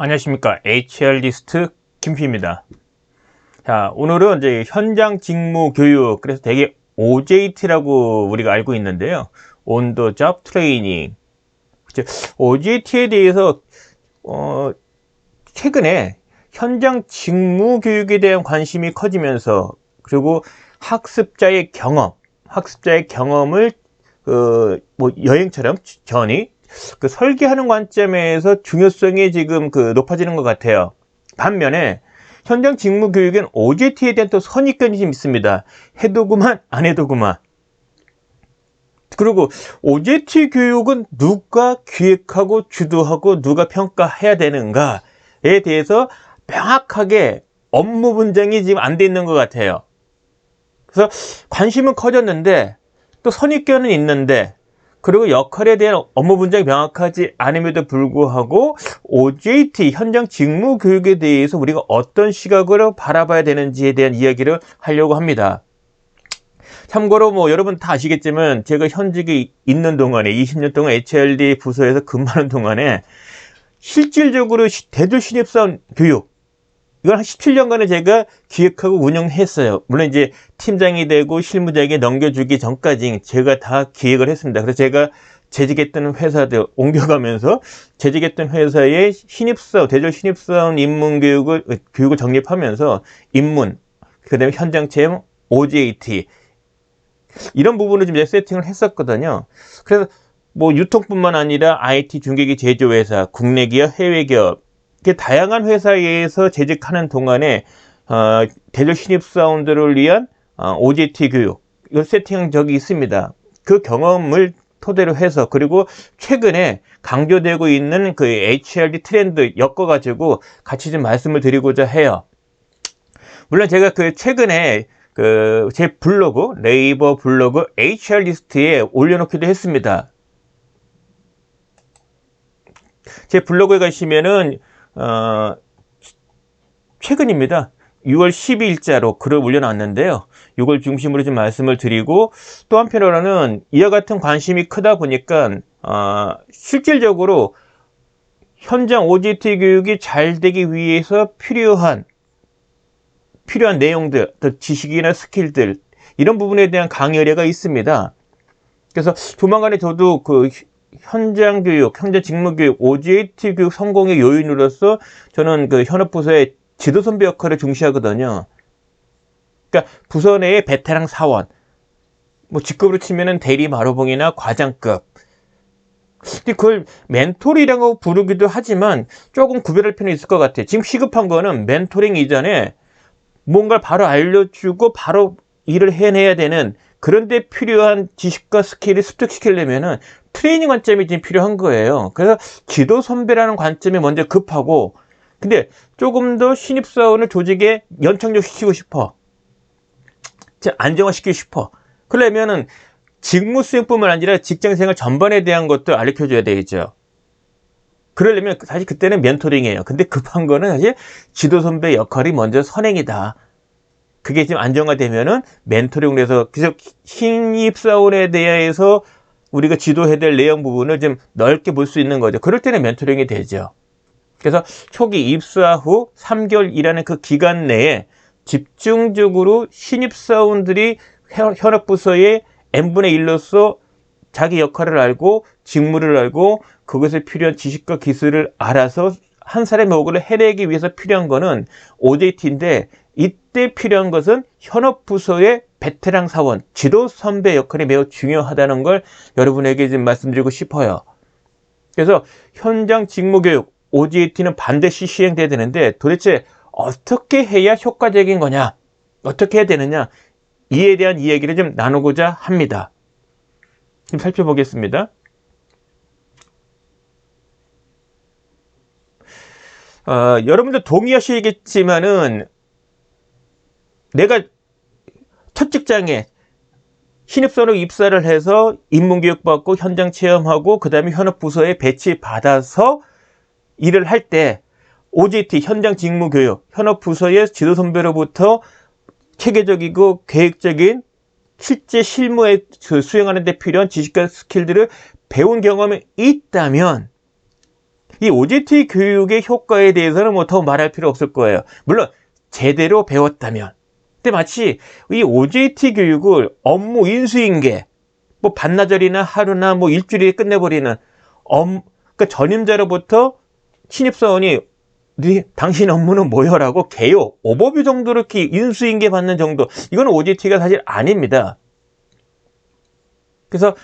안녕하십니까. HR리스트 김피입니다. 자, 오늘은 이제 현장 직무 교육, 그래서 되게 OJT라고 우리가 알고 있는데요. On the Job Training. OJT에 대해서 최근에 현장 직무 교육에 대한 관심이 커지면서, 그리고 학습자의 경험을 뭐 여행처럼 전이 설계하는 관점에서 중요성이 지금 높아지는 것 같아요. 반면에 현장 직무 교육엔 OJT에 대한 또 선입견이 좀 있습니다. 해도 그만, 안 해도 그만. 그리고 OJT 교육은 누가 기획하고 주도하고 누가 평가해야 되는가에 대해서 명확하게 업무 분장이 지금 안 돼 있는 것 같아요. 그래서 관심은 커졌는데 또 선입견은 있는데, 그리고 역할에 대한 업무 분장이 명확하지 않음에도 불구하고 OJT 현장 직무 교육에 대해서 우리가 어떤 시각으로 바라봐야 되는지에 대한 이야기를 하려고 합니다. 참고로 뭐 여러분 다 아시겠지만 제가 현직에 있는 동안에 20년 동안 HRD 부서에서 근무하는 동안에 실질적으로 대졸 신입사원 교육, 이걸 한 17년간을 제가 기획하고 운영했어요. 물론 이제 팀장이 되고 실무자에게 넘겨주기 전까지 제가 다 기획을 했습니다. 그래서 제가 재직했던 회사들 옮겨가면서 재직했던 회사의 대졸 신입사원 교육을 정립하면서 입문, 그다음에 현장 체험, OJT 이런 부분을 좀 세팅을 했었거든요. 그래서 뭐 유통뿐만 아니라 IT 중개기 제조회사, 국내 기업, 해외 기업, 다양한 회사에서 재직하는 동안에 대졸 신입사원들을 위한 OJT 교육, 이걸 세팅한 적이 있습니다. 그 경험을 토대로 해서, 그리고 최근에 강조되고 있는 그 HRD 트렌드 엮어가지고 같이 좀 말씀을 드리고자 해요. 물론 제가 최근에 제 블로그, 네이버 블로그 HR리스트에 올려놓기도 했습니다. 제 블로그에 가시면은 최근입니다. 6월 12일자로 글을 올려놨는데요. 이걸 중심으로 좀 말씀을 드리고, 또 한편으로는 이와 같은 관심이 크다 보니까 실질적으로 현장 OJT 교육이 잘 되기 위해서 필요한 내용들, 또 지식이나 스킬들, 이런 부분에 대한 강의 의뢰가 있습니다. 그래서 조만간에 저도 현장 직무 교육, OJT 교육 성공의 요인으로서 저는 현업부서의 지도 선배 역할을 중시하거든요. 그러니까 부서 내의 베테랑 사원, 뭐 직급으로 치면은 대리 마로봉이나 과장급. 근데 그걸 멘토링이라고 부르기도 하지만 조금 구별할 필요는 있을 것 같아요. 지금 시급한 거는 멘토링 이전에 뭔가를 바로 알려주고 바로 일을 해내야 되는, 그런데 필요한 지식과 스킬을 습득시키려면은 트레이닝 관점이 좀 필요한 거예요. 그래서 지도 선배라는 관점이 먼저 급하고, 근데 조금 더 신입사원을 조직에 연착륙시키고 싶어, 안정화시키고 싶어, 그러려면은 직무 수행뿐만 아니라 직장생활 전반에 대한 것도 알려줘야 되겠죠. 그러려면 사실 그때는 멘토링이에요. 근데 급한 거는 사실 지도 선배 역할이 먼저 선행이다. 그게 지금 안정화되면은 멘토링을 해서 계속 신입사원에 대해서 우리가 지도해야 될 내용 부분을 좀 넓게 볼 수 있는 거죠. 그럴 때는 멘토링이 되죠. 그래서 초기 입사 후 3개월이라는 그 기간 내에 집중적으로 신입사원들이 현업부서의 n분의 1로서 자기 역할을 알고 직무를 알고 그것에 필요한 지식과 기술을 알아서 한 사람의 목을 해내기 위해서 필요한 거는 OJT인데, 이때 필요한 것은 현업부서의 베테랑 사원, 지도 선배 역할이 매우 중요하다는 걸 여러분에게 좀 말씀드리고 싶어요. 그래서 현장 직무교육, OJT는 반드시 시행돼야 되는데, 도대체 어떻게 해야 효과적인 거냐, 어떻게 해야 되느냐, 이에 대한 이야기를 좀 나누고자 합니다. 좀 살펴보겠습니다. 여러분들 동의하시겠지만은 내가 첫 직장에 신입사원으로 입사를 해서 입문교육 받고 현장 체험하고 그 다음에 현업부서에 배치받아서 일을 할 때 OJT 현장 직무교육, 현업부서의 지도선배로부터 체계적이고 계획적인 실제 실무에 수행하는 데 필요한 지식과 스킬들을 배운 경험이 있다면 이 OJT 교육의 효과에 대해서는 뭐 더 말할 필요 없을 거예요. 물론 제대로 배웠다면. 근데 마치 이 OJT 교육을 업무 인수인계, 뭐 반나절이나 하루나 뭐 일주일에 끝내버리는 그러니까 전임자로부터 신입사원이 당신 업무는 뭐요라고 개요, 오버뷰 정도로 이렇게 인수인계 받는 정도, 이건 OJT가 사실 아닙니다. 그래서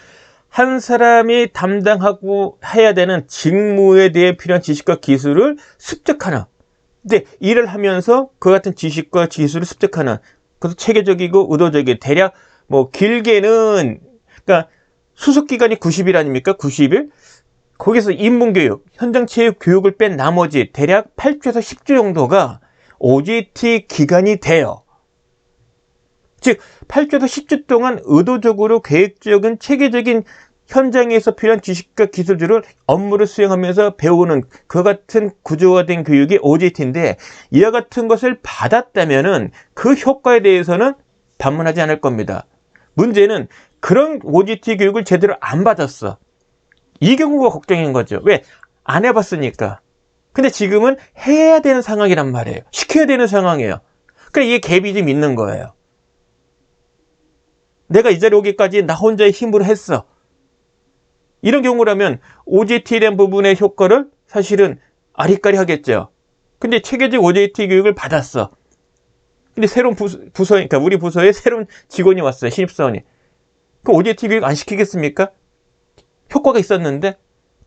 한 사람이 담당하고 해야 되는 직무에 대해 필요한 지식과 기술을 습득하는, 근데 일을 하면서 그 같은 지식과 기술을 습득하는, 그래서 체계적이고 의도적인, 대략 뭐 길게는 그러니까 수습기간이 90일 아닙니까? 90일. 거기서 인문교육, 현장체육 교육을 뺀 나머지 대략 8주에서 10주 정도가 OJT 기간이 돼요. 즉 8주에서 10주 동안 의도적으로 계획적인 체계적인 현장에서 필요한 지식과 기술들을 업무를 수행하면서 배우는 그 같은 구조화된 교육이 OJT인데, 이와 같은 것을 받았다면은 그 효과에 대해서는 반문하지 않을 겁니다. 문제는 그런 OJT 교육을 제대로 안 받았어. 이 경우가 걱정인 거죠. 왜? 안 해봤으니까. 근데 지금은 해야 되는 상황이란 말이에요. 시켜야 되는 상황이에요. 그러니까 이게 갭이 좀 있는 거예요. 내가 이 자리에 오기까지 나 혼자의 힘으로 했어. 이런 경우라면 OJT에 대한 부분의 효과를 사실은 아리까리 하겠죠. 근데 체계적 OJT 교육을 받았어. 근데 새로운 그러니까 우리 부서에 새로운 직원이 왔어요. 신입사원이. 그 OJT 교육 안 시키겠습니까? 효과가 있었는데.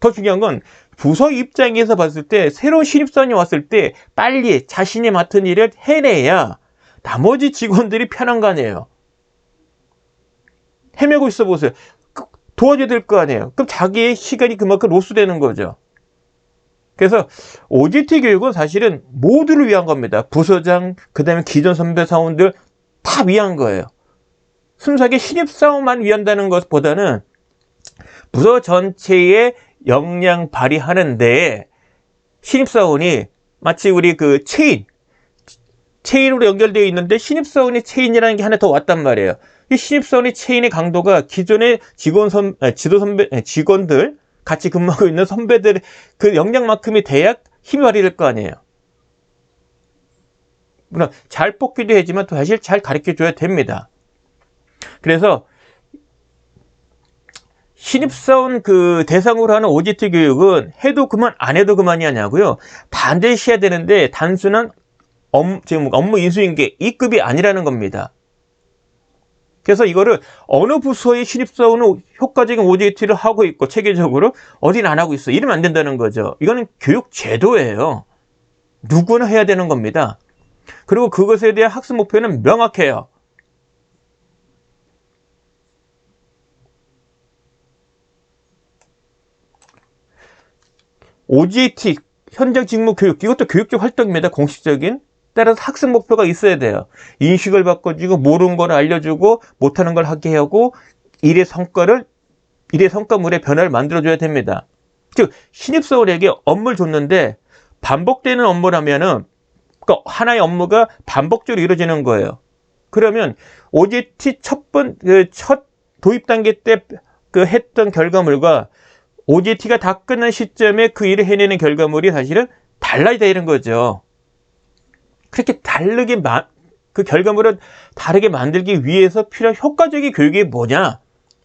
더 중요한 건 부서 입장에서 봤을 때 새로운 신입사원이 왔을 때 빨리 자신이 맡은 일을 해내야 나머지 직원들이 편한 거 아니에요. 헤매고 있어 보세요. 도와줘야 될 거 아니에요. 그럼 자기의 시간이 그만큼 로스되는 거죠. 그래서 OJT 교육은 사실은 모두를 위한 겁니다. 부서장, 그 다음에 기존 선배 사원들 다 위한 거예요. 순수하게 신입사원만 위한다는 것보다는 부서 전체의 역량 발휘하는데 신입사원이 마치 우리 그 체인으로 연결되어 있는데 신입사원이 체인이라는 게 하나 더 왔단 말이에요. 이 신입사원의 체인의 강도가 기존의 직원들, 같이 근무하고 있는 선배들의 그 역량만큼이 돼야 힘이 발휘될 거 아니에요. 물론 잘 뽑기도 하지만 또 사실 잘 가르쳐줘야 됩니다. 그래서 신입사원 그 대상으로 하는 OJT 교육은 해도 그만 안 해도 그만이 아니고요. 반드시 해야 되는데 단순한 업무 인수인계 이 급이 아니라는 겁니다. 그래서 이거를 어느 부서의 신입사원은 효과적인 OJT를 하고 있고 체계적으로 어디는 안 하고 있어. 이러면 안 된다는 거죠. 이거는 교육 제도예요. 누구나 해야 되는 겁니다. 그리고 그것에 대한 학습 목표는 명확해요. OJT, 현장 직무 교육, 이것도 교육적 활동입니다. 공식적인. 따라서 학습 목표가 있어야 돼요. 인식을 바꿔주고, 모르는 걸 알려주고, 못하는 걸 하게 하고, 일의 성과물의 변화를 만들어줘야 됩니다. 즉, 신입사원에게 업무를 줬는데, 반복되는 업무라면은, 그러니까 하나의 업무가 반복적으로 이루어지는 거예요. 그러면, OJT 첫 도입 단계 때 했던 결과물과 OJT가 다 끝난 시점에 그 일을 해내는 결과물이 사실은 달라야 되는 거죠. 그렇게 그 결과물을 다르게 만들기 위해서 필요한 효과적인 교육이 뭐냐?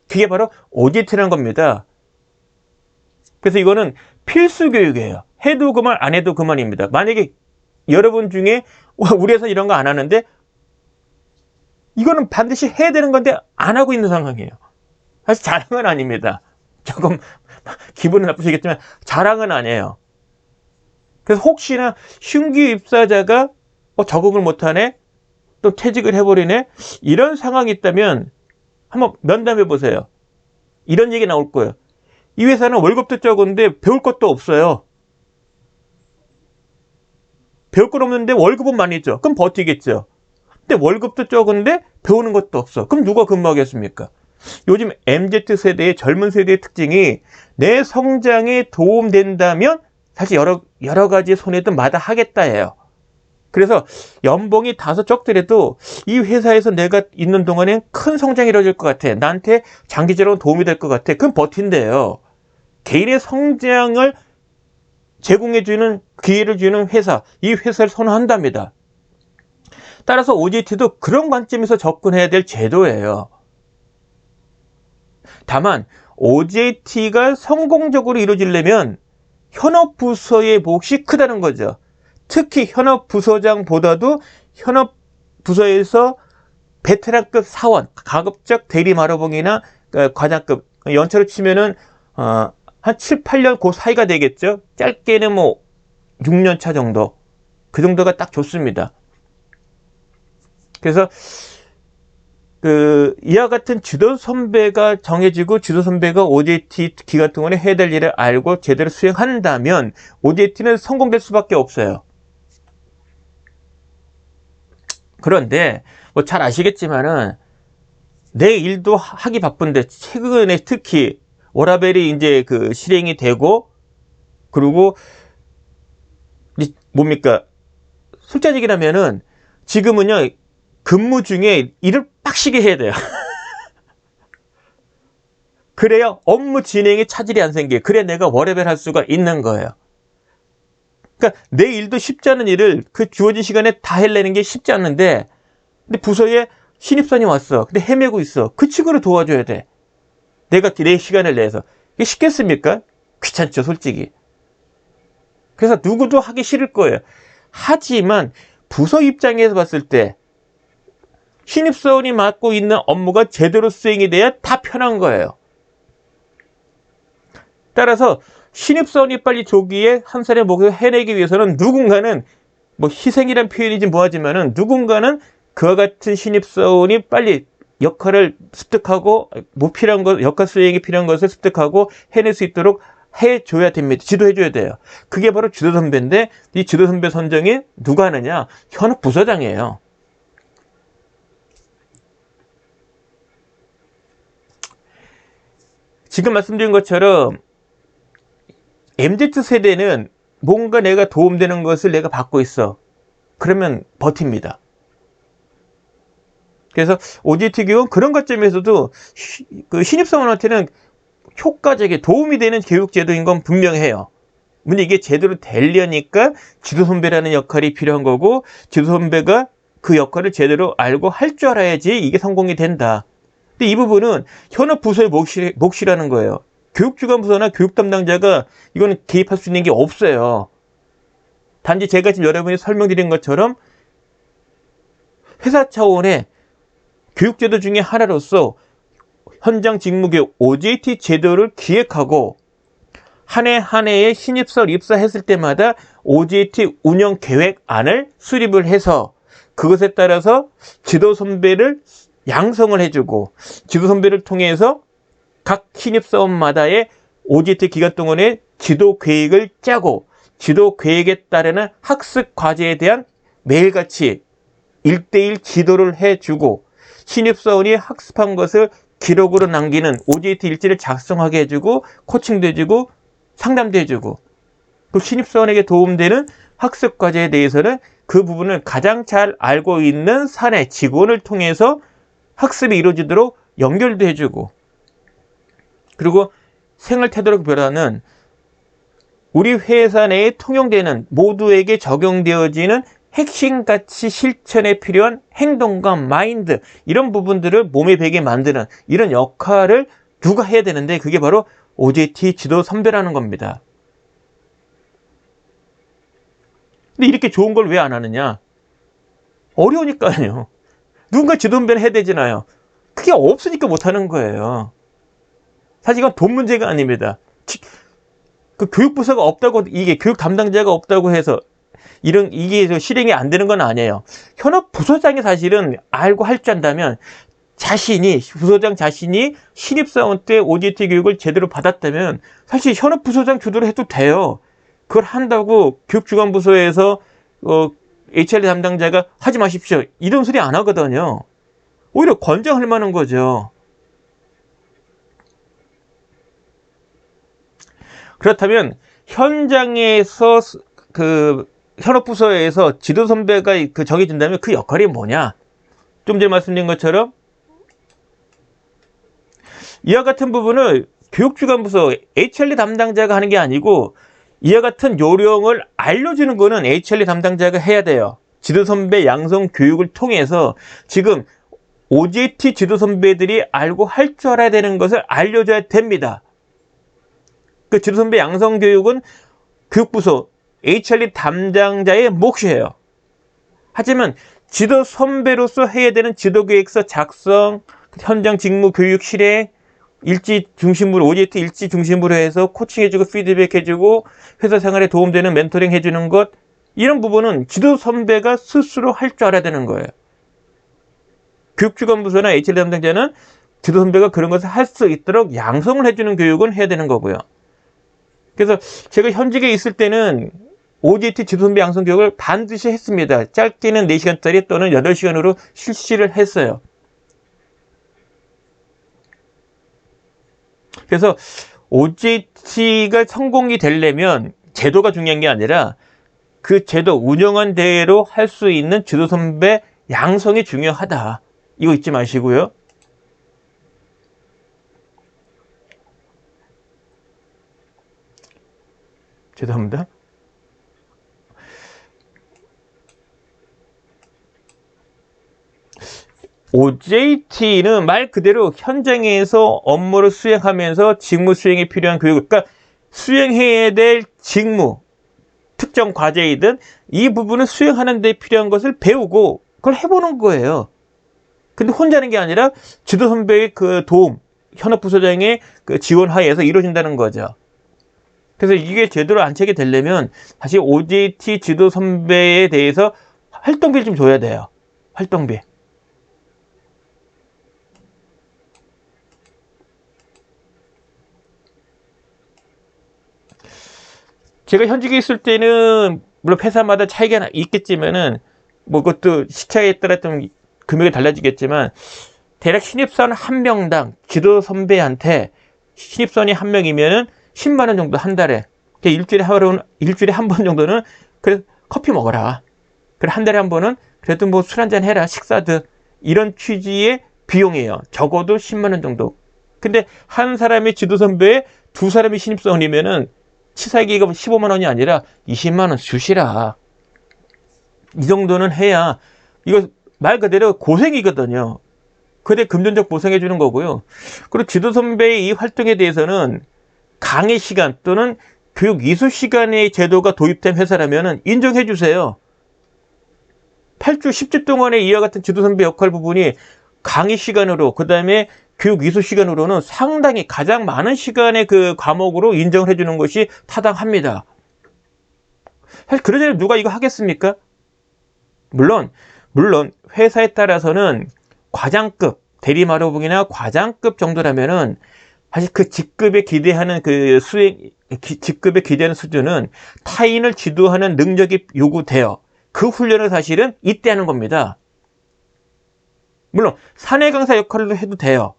그게 바로 OJT라는 겁니다. 그래서 이거는 필수 교육이에요. 해도 그만, 안 해도 그만입니다. 만약에 여러분 중에 우리 회사 이런 거 안 하는데 이거는 반드시 해야 되는 건데 안 하고 있는 상황이에요. 사실 자랑은 아닙니다. 조금 기분은 나쁘시겠지만 자랑은 아니에요. 그래서 혹시나 신규 입사자가 적응을 못하네, 또 퇴직을 해버리네, 이런 상황이 있다면 한번 면담해 보세요. 이런 얘기 나올 거예요. 이 회사는 월급도 적은데 배울 것도 없어요. 배울 건 없는데 월급은 많이 있죠. 그럼 버티겠죠. 근데 월급도 적은데 배우는 것도 없어. 그럼 누가 근무하겠습니까? 요즘 MZ세대의 젊은 세대의 특징이 내 성장에 도움된다면 사실 여러 가지 손해도 마다하겠다예요. 그래서 연봉이 다소 적더라도 이 회사에서 내가 있는 동안엔 큰 성장이 이루어질 것 같아. 나한테 장기적으로 도움이 될 것 같아. 그럼 버틴대요. 개인의 성장을 제공해주는 기회를 주는 회사, 이 회사를 선호한답니다. 따라서 OJT도 그런 관점에서 접근해야 될 제도예요. 다만 OJT가 성공적으로 이루어지려면 현업 부서의 몫이 크다는 거죠. 특히 현업 부서장보다도 현업 부서에서 베테랑급 사원, 가급적 대리 마로봉이나 과장급, 연차로 치면은 한 7, 8년 그 사이가 되겠죠. 짧게는 뭐 6년 차 정도. 그 정도가 딱 좋습니다. 그래서 이와 같은 지도 선배가 정해지고 지도 선배가 OJT 기간 동안에 해야 될 일을 알고 제대로 수행한다면 OJT는 성공될 수밖에 없어요. 그런데 뭐 잘 아시겠지만은 내 일도 하기 바쁜데 최근에 특히 워라밸이 이제 실행이 되고, 그리고 뭡니까, 솔직하게라면은 지금은요 근무 중에 일을 빡시게 해야 돼요. 그래야 업무 진행에 차질이 안 생겨요. 그래 내가 워라밸 할 수가 있는 거예요. 그러니까 내 일도 쉽지 않은 일을 그 주어진 시간에 다 해내는 게 쉽지 않는데, 근데 부서에 신입사원이 왔어. 근데 헤매고 있어. 그 친구를 도와줘야 돼. 내가 내 시간을 내서. 이게 쉽겠습니까? 귀찮죠, 솔직히. 그래서 누구도 하기 싫을 거예요. 하지만 부서 입장에서 봤을 때 신입사원이 맡고 있는 업무가 제대로 수행이 돼야 다 편한 거예요. 따라서 신입사원이 빨리 조기에 한 사람의 목표를 해내기 위해서는 누군가는, 뭐 희생이란 표현이지 뭐하지만은 누군가는 그와 같은 신입사원이 빨리 역할을 습득하고, 뭐 필요한 것, 역할 수행이 필요한 것을 습득하고 해낼 수 있도록 해줘야 됩니다. 지도해줘야 돼요. 그게 바로 지도 선배인데, 이 지도 선배 선정이 누가 하느냐? 현업 부서장이에요. 지금 말씀드린 것처럼 MZ세대는 뭔가 내가 도움되는 것을 내가 받고 있어. 그러면 버팁니다. 그래서 OJT 교육은 그런 관점에서도 신입사원한테는 효과적인 도움이 되는 교육제도인 건 분명해요. 근데 이게 제대로 되려니까 지도선배라는 역할이 필요한 거고, 지도선배가 그 역할을 제대로 알고 할 줄 알아야지 이게 성공이 된다. 근데 이 부분은 현업 부서의 몫이라는 거예요. 교육주관부서나 교육 담당자가 이거는 개입할 수 있는 게 없어요. 단지 제가 지금 여러분이 설명드린 것처럼 회사 차원의 교육제도 중에 하나로서 현장 직무교육 OJT 제도를 기획하고, 한 해 한 해의 신입사원 입사했을 때마다 OJT 운영 계획안을 수립을 해서 그것에 따라서 지도 선배를 양성을 해주고, 지도 선배를 통해서 각 신입사원마다의 OJT 기간 동안의 지도 계획을 짜고, 지도 계획에 따르는 학습 과제에 대한 매일같이 1대1 지도를 해주고, 신입사원이 학습한 것을 기록으로 남기는 OJT 일지를 작성하게 해주고, 코칭도 해주고, 상담도 해주고, 그 신입사원에게 도움되는 학습 과제에 대해서는 그 부분을 가장 잘 알고 있는 사내 직원을 통해서 학습이 이루어지도록 연결도 해주고, 그리고 생활 태도력 변화는 우리 회사 내에 통용되는, 모두에게 적용되어지는 핵심 가치 실천에 필요한 행동과 마인드, 이런 부분들을 몸에 배게 만드는 이런 역할을 누가 해야 되는데, 그게 바로 OJT 지도 선배라는 겁니다. 근데 이렇게 좋은 걸 왜 안 하느냐? 어려우니까요. 누군가 지도 선배를 해야 되잖아요. 그게 없으니까 못 하는 거예요. 사실 이건 돈 문제가 아닙니다. 그 교육부서가 없다고, 이게 교육 담당자가 없다고 해서 이게 실행이 안 되는 건 아니에요. 현업 부서장이 사실은 알고 할 줄 안다면, 부서장 자신이 신입사원 때 OJT 교육을 제대로 받았다면 사실 현업 부서장 주도를 해도 돼요. 그걸 한다고 교육주관부서에서 HR 담당자가 하지 마십시오, 이런 소리 안 하거든요. 오히려 권장할 만한 거죠. 그렇다면 현장에서 현업부서에서 지도선배가 정해진다면 그 역할이 뭐냐? 좀 전에 말씀드린 것처럼 이와 같은 부분을 교육주관부서 HR 담당자가 하는 게 아니고, 이와 같은 요령을 알려주는 거는 HRD 담당자가 해야 돼요. 지도 선배 양성 교육을 통해서 지금 OJT 지도 선배들이 알고 할 줄 알아야 되는 것을 알려줘야 됩니다. 그 지도 선배 양성 교육은 교육부서 HRD 담당자의 몫이에요. 하지만 지도 선배로서 해야 되는 지도계획서 작성, 현장 직무 교육 실행, 일지 중심으로, OJT 일지 중심으로 해서 코칭해주고 피드백해주고 회사 생활에 도움되는 멘토링 해주는 것, 이런 부분은 지도 선배가 스스로 할 줄 알아야 되는 거예요. 교육주관부서나 HRD 담당자는 지도 선배가 그런 것을 할 수 있도록 양성을 해주는 교육은 해야 되는 거고요. 그래서 제가 현직에 있을 때는 OJT 지도 선배 양성 교육을 반드시 했습니다. 짧게는 4시간짜리 또는 8시간으로 실시를 했어요. 그래서 OJT가 성공이 되려면 제도가 중요한 게 아니라 그 제도 운영한 대로 할 수 있는 지도 선배 양성이 중요하다. 이거 잊지 마시고요. 죄송합니다. OJT는 말 그대로 현장에서 업무를 수행하면서 직무 수행에 필요한 교육, 그러니까 수행해야 될 직무, 특정 과제이든 이 부분을 수행하는 데 필요한 것을 배우고 그걸 해보는 거예요. 근데 혼자 하는 게 아니라 지도 선배의 그 도움, 현업부서장의 그 지원 하에서 이루어진다는 거죠. 그래서 이게 제대로 안착이 되려면 다시 OJT 지도 선배에 대해서 활동비를 좀 줘야 돼요. 활동비. 제가 현직에 있을 때는 물론 회사마다 차이가 있겠지만은 뭐 그것도 시차에 따라 좀 금액이 달라지겠지만 대략 신입사원 한 명당 지도 선배한테 신입사원이 한 명이면은 10만 원 정도 한 달에 일주일에 한 번 정도는 그래 커피 먹어라. 그래 한 달에 한 번은 그래도 뭐 술 한잔 해라. 식사든 이런 취지의 비용이에요. 적어도 10만 원 정도. 근데 한 사람이 지도 선배에 두 사람이 신입사원이면은 치사기가 15만 원이 아니라 20만 원 주시라. 이 정도는 해야 이거 말 그대로 고생이거든요. 그래 금전적 보상해 주는 거고요. 그리고 지도 선배의 이 활동에 대해서는 강의 시간 또는 교육 이수 시간의 제도가 도입된 회사라면 인정해 주세요. 8주 10주 동안에 이와 같은 지도 선배 역할 부분이 강의 시간으로 그 다음에 교육 이수 시간으로는 상당히 가장 많은 시간의 그 과목으로 인정을 해주는 것이 타당합니다. 사실 그러자면 누가 이거 하겠습니까? 물론 회사에 따라서는 과장급, 대리마로봉이나 과장급 정도라면은 사실 그 직급에 기대하는 그 직급에 기대하는 수준은 타인을 지도하는 능력이 요구돼요. 그 훈련을 사실은 이때 하는 겁니다. 물론 사내 강사 역할을 해도 돼요.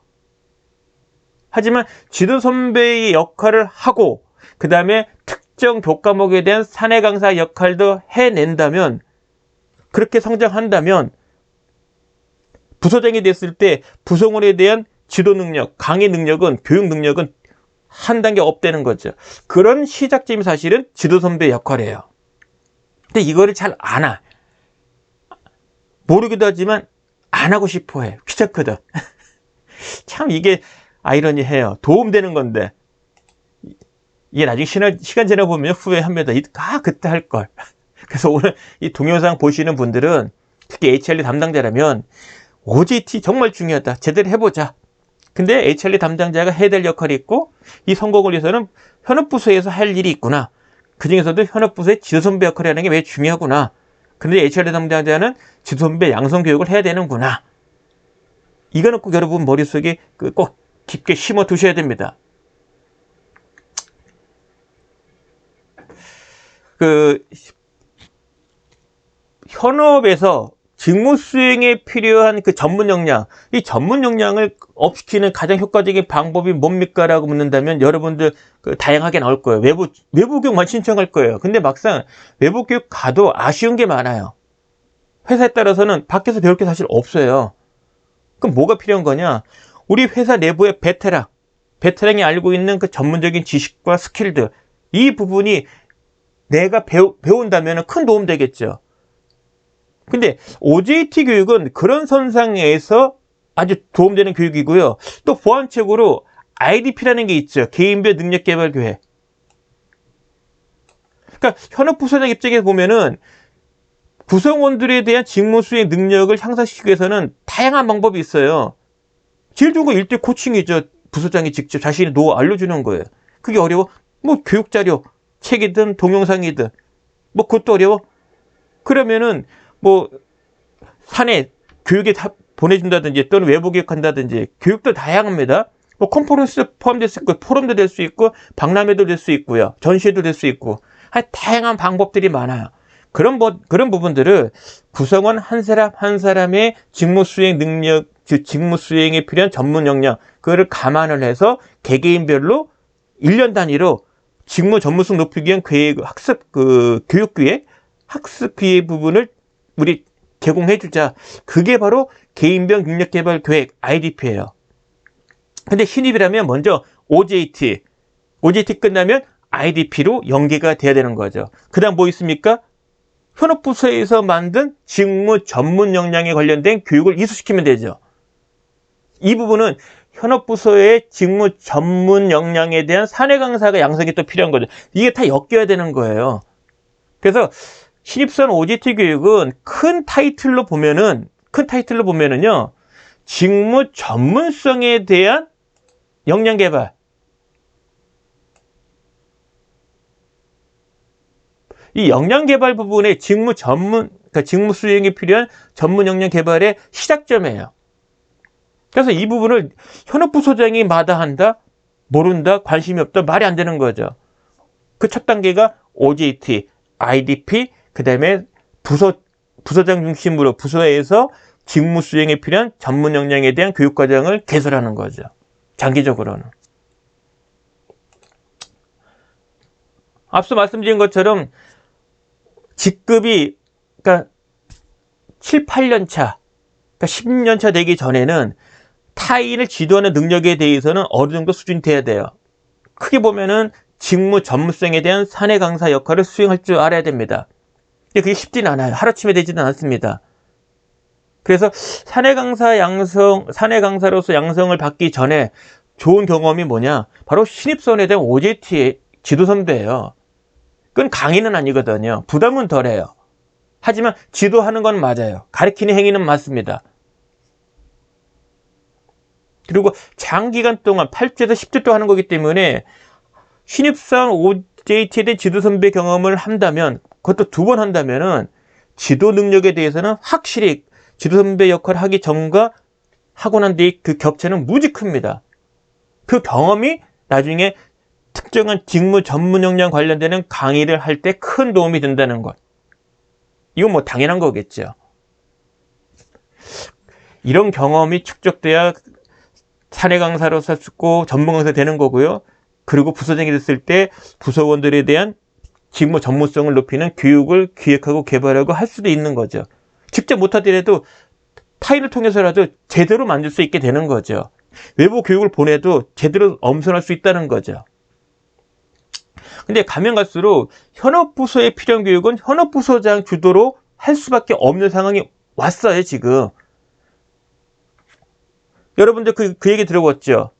하지만 지도 선배의 역할을 하고 그 다음에 특정 교과목에 대한 사내 강사 역할도 해낸다면, 그렇게 성장한다면 부서장이 됐을 때 부서원에 대한 지도 능력, 강의 능력은, 교육 능력은 한 단계 업되는 거죠. 그런 시작점이 사실은 지도 선배의 역할이에요. 근데 이거를 잘 안 하. 모르기도 하지만 안 하고 싶어 해. 귀찮거든. 참 이게 아이러니해요. 도움되는 건데 이게 나중에 시간 지나 보면 후회합니다. 그때 할 걸. 그래서 오늘 이 동영상 보시는 분들은 특히 HRD 담당자라면 OJT 정말 중요하다. 제대로 해보자. 근데 HRD 담당자가 해야 될 역할이 있고 이 성공을 위해서는 현업부서에서 할 일이 있구나. 그 중에서도 현업부서의 지도선배 역할을 하는 게 왜 중요하구나. 근데 HRD 담당자는 지도선배 양성 교육을 해야 되는구나. 이거는 꼭 여러분 머릿속에 꼭 깊게 심어 두셔야 됩니다. 현업에서 직무 수행에 필요한 그 전문 역량, 이 전문 역량을 업시키는 가장 효과적인 방법이 뭡니까? 라고 묻는다면 여러분들 다양하게 나올 거예요. 외부 교육만 신청할 거예요. 근데 막상 외부 교육 가도 아쉬운 게 많아요. 회사에 따라서는 밖에서 배울 게 사실 없어요. 그럼 뭐가 필요한 거냐? 우리 회사 내부의 베테랑이 알고 있는 그 전문적인 지식과 스킬들, 이 부분이 내가 배운다면 큰 도움 되겠죠. 근데 OJT 교육은 그런 선상에서 아주 도움되는 교육이고요. 또 보완책으로 IDP라는 게 있죠. 개인별 능력개발교회. 그러니까 현업부서장 입장에서 보면은 구성원들에 대한 직무수행 능력을 향상시키기 위해서는 다양한 방법이 있어요. 제일 좋은 건 1대1 코칭이죠. 부서장이 직접 자신의 노하우 알려주는 거예요. 그게 어려워? 뭐 교육자료, 책이든 동영상이든 뭐 그것도 어려워? 그러면은 뭐 사내 교육에 보내준다든지 또는 외부 교육한다든지 교육도 다양합니다. 뭐 컨퍼런스 포함될 수 있고 포럼도 될 수 있고 박람회도 될 수 있고요. 전시회도 될 수 있고 다양한 방법들이 많아요. 그런 부분들을 구성원 한 사람 한 사람의 직무수행 능력, 즉 직무수행에 필요한 전문 역량, 그거를 감안을 해서 개개인별로 1년 단위로 직무 전문성 높이기 위한 학습 교육기획, 학습 기획 부분을 우리 제공해주자. 그게 바로 개인별 능력개발 계획 IDP예요. 근데 신입이라면 먼저 OJT 끝나면 IDP로 연계가 돼야 되는 거죠. 그 다음 뭐 있습니까? 현업부서에서 만든 직무 전문 역량에 관련된 교육을 이수시키면 되죠. 이 부분은 현업부서의 직무 전문 역량에 대한 사내 강사가 양성이 또 필요한 거죠. 이게 다 엮여야 되는 거예요. 그래서 신입사원 OJT 교육은 큰 타이틀로 보면은요, 직무 전문성에 대한 역량 개발. 이 역량 개발 부분에 그러니까 직무 수행에 필요한 전문 역량 개발의 시작점이에요. 그래서 이 부분을 현업부소장이 마다한다, 모른다, 관심이 없다, 말이 안 되는 거죠. 그 첫 단계가 OJT, IDP, 그 다음에 부서장 중심으로 부서에서 직무 수행에 필요한 전문 역량에 대한 교육 과정을 개설하는 거죠. 장기적으로는. 앞서 말씀드린 것처럼 직급이 그러니까 7, 8년 차, 그러니까 10년 차 되기 전에는 타인을 지도하는 능력에 대해서는 어느 정도 수준이 돼야 돼요. 크게 보면은 직무 전문성에 대한 사내 강사 역할을 수행할 줄 알아야 됩니다. 근데 그게 쉽진 않아요. 하루아침에 되지는 않습니다. 그래서 사내 강사로서 양성을 받기 전에 좋은 경험이 뭐냐? 바로 신입사원에 대한 OJT의 지도 선배예요. 그건 강의는 아니거든요. 부담은 덜해요. 하지만 지도하는 건 맞아요. 가르치는 행위는 맞습니다. 그리고 장기간 동안 8주에서 10주 동안 하는 거기 때문에 신입사원 OJT에 대한 지도 선배 경험을 한다면, 그것도 2번 한다면은 지도 능력에 대해서는 확실히 지도 선배 역할을 하기 전과 하고 난 뒤 그 격차는 무지 큽니다. 그 경험이 나중에 특정한 직무 전문 역량 관련되는 강의를 할 때 큰 도움이 된다는 것. 이건 뭐 당연한 거겠죠. 이런 경험이 축적돼야 사내 강사로서 쓰고 전문 강사 되는 거고요. 그리고 부서장이 됐을 때 부서원들에 대한 직무 전문성을 높이는 교육을 기획하고 개발하고 할 수도 있는 거죠. 직접 못하더라도 타인을 통해서라도 제대로 만들 수 있게 되는 거죠. 외부 교육을 보내도 제대로 엄선할 수 있다는 거죠. 근데 가면 갈수록 현업부서에 필요한 교육은 현업부서장 주도로 할 수밖에 없는 상황이 왔어요, 지금. 여러분들 그 얘기 들어봤죠?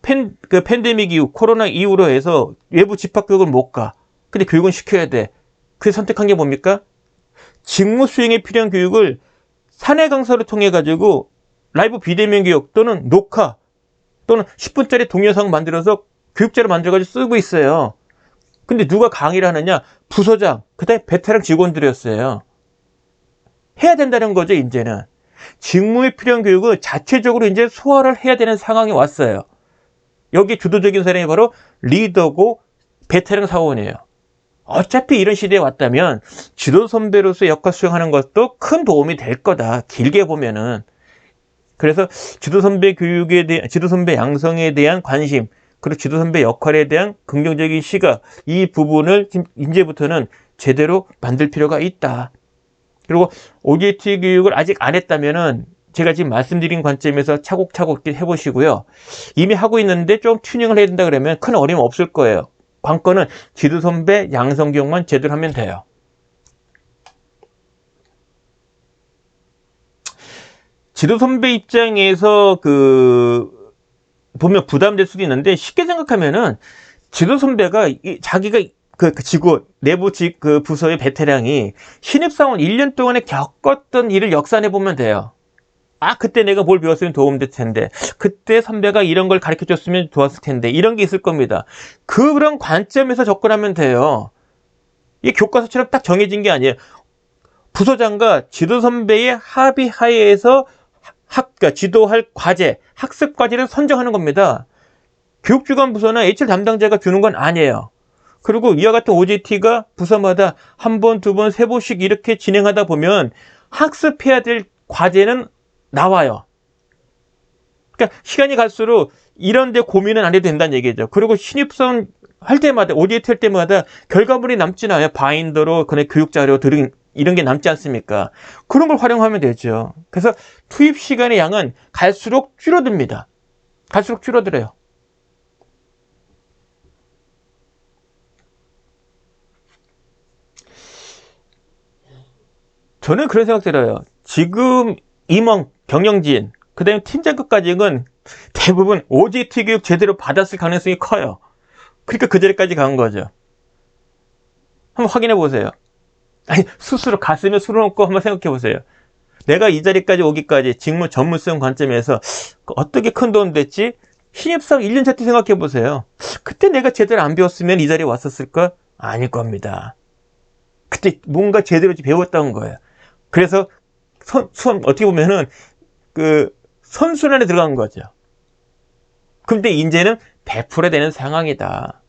팬데믹 이후, 코로나 이후로 해서 외부 집합교육을 못 가. 근데 교육은 시켜야 돼. 그래서 선택한 게 뭡니까? 직무 수행에 필요한 교육을 사내 강사를 통해 가지고 라이브 비대면 교육 또는 녹화 또는 10분짜리 동영상 만들어서 교육자로 만들어가지고 쓰고 있어요. 근데 누가 강의를 하느냐? 부서장, 그 다음에 베테랑 직원들이었어요. 해야 된다는 거죠, 이제는. 직무에 필요한 교육을 자체적으로 이제 소화를 해야 되는 상황이 왔어요. 여기 주도적인 사람이 바로 리더고 베테랑 사원이에요. 어차피 이런 시대에 왔다면 지도 선배로서 역할 수행하는 것도 큰 도움이 될 거다. 길게 보면은. 그래서 지도 선배 교육에 대한, 지도 선배 양성에 대한 관심, 그리고 지도 선배 역할에 대한 긍정적인 시각, 이 부분을 이제부터는 제대로 만들 필요가 있다. 그리고 OJT 교육을 아직 안 했다면은 제가 지금 말씀드린 관점에서 차곡차곡 해보시고요. 이미 하고 있는데 좀 튜닝을 해야 된다 그러면 큰 어려움 없을 거예요. 관건은 지도 선배 양성 교육만 제대로 하면 돼요. 지도 선배 입장에서 보면 부담될 수도 있는데, 쉽게 생각하면은 지도 선배가 자기가 지구 내부 부서의 베테랑이 신입사원 1년 동안에 겪었던 일을 역산해 보면 돼요. 아, 그때 내가 뭘 배웠으면 도움될 텐데, 그때 선배가 이런 걸 가르쳐 줬으면 좋았을 텐데, 이런 게 있을 겁니다. 그런 관점에서 접근하면 돼요. 이 교과서처럼 딱 정해진 게 아니에요. 부서장과 지도 선배의 합의 하에서 그러니까 지도할 과제, 학습 과제를 선정하는 겁니다. 교육주관 부서나 HR 담당자가 주는 건 아니에요. 그리고 이와 같은 OJT가 부서마다 한 번, 두 번, 세 번씩 이렇게 진행하다 보면 학습해야 될 과제는 나와요. 그러니까 시간이 갈수록 이런 데 고민은 안 해도 된다는 얘기죠. 그리고 신입사원 할 때마다, OJT 할 때마다 결과물이 남지 않아요. 바인더로 그냥 교육자료 이런 게 남지 않습니까? 그런 걸 활용하면 되죠. 그래서 투입 시간의 양은 갈수록 줄어듭니다. 갈수록 줄어들어요. 저는 그런 생각 들어요. 지금 임원, 경영진, 그 다음에 팀장급까지는 대부분 OJT 교육 제대로 받았을 가능성이 커요. 그러니까 그 자리까지 간 거죠. 한번 확인해 보세요. 아니, 스스로 가슴에 술을 얹고 한번 생각해 보세요. 내가 이 자리까지 오기까지 직무 전문성 관점에서 어떻게 큰 도움 됐지? 신입사원 1년차 때 생각해 보세요. 그때 내가 제대로 안 배웠으면 이 자리에 왔었을까? 아닐 겁니다. 그때 뭔가 제대로 배웠다는 거예요. 그래서 어떻게 보면은 선순환에 들어간 거죠. 근데 이제는 100% 되는 상황이다.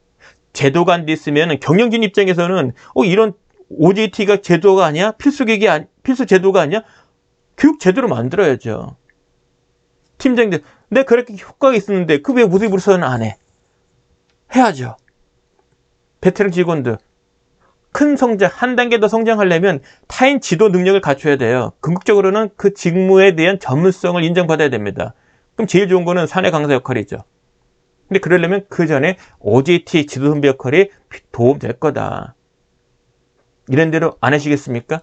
제도가 안 돼 있으면 경영진 입장에서는 이런 OJT가 제도가 아니야? 필수 제도가 아니야? 교육 제대로 만들어야죠. 팀장들, 내가 그렇게 효과가 있었는데 왜 우리 부서는 안 해? 해야죠. 베테랑 직원들 큰 성장, 한 단계 더 성장하려면 타인 지도 능력을 갖춰야 돼요. 궁극적으로는 그 직무에 대한 전문성을 인정받아야 됩니다. 그럼 제일 좋은 거는 사내 강사 역할이죠. 근데 그러려면 그 전에 OJT 지도 선배 역할이 도움될 거다. 이런 대로 안 하시겠습니까?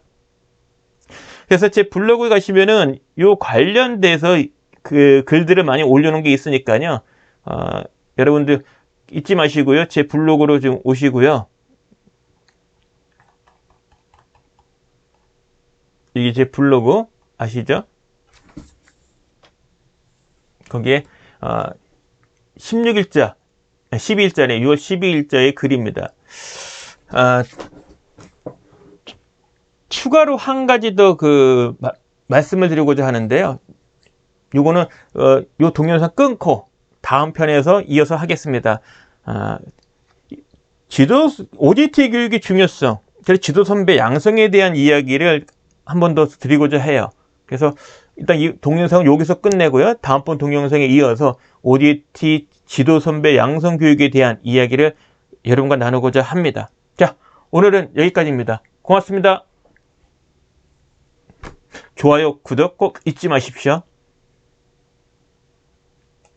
그래서 제 블로그에 가시면은 요 관련돼서 글들을 많이 올려놓은 게 있으니까요. 여러분들 잊지 마시고요. 제 블로그로 좀 오시고요. 이게 제 블로그 아시죠? 거기에 16일자, 12일자네, 6월 12일자의 글입니다. 추가로 한 가지 더 말씀을 드리고자 하는데요. 요거는 요 동영상 끊고 다음 편에서 이어서 하겠습니다. OJT 교육의 중요성, 지도 선배 양성에 대한 이야기를 한 번 더 드리고자 해요. 그래서 일단 이 동영상을 여기서 끝내고요. 다음번 동영상에 이어서 OJT 지도 선배 양성 교육에 대한 이야기를 여러분과 나누고자 합니다. 자, 오늘은 여기까지입니다. 고맙습니다. 좋아요, 구독 꼭 잊지 마십시오.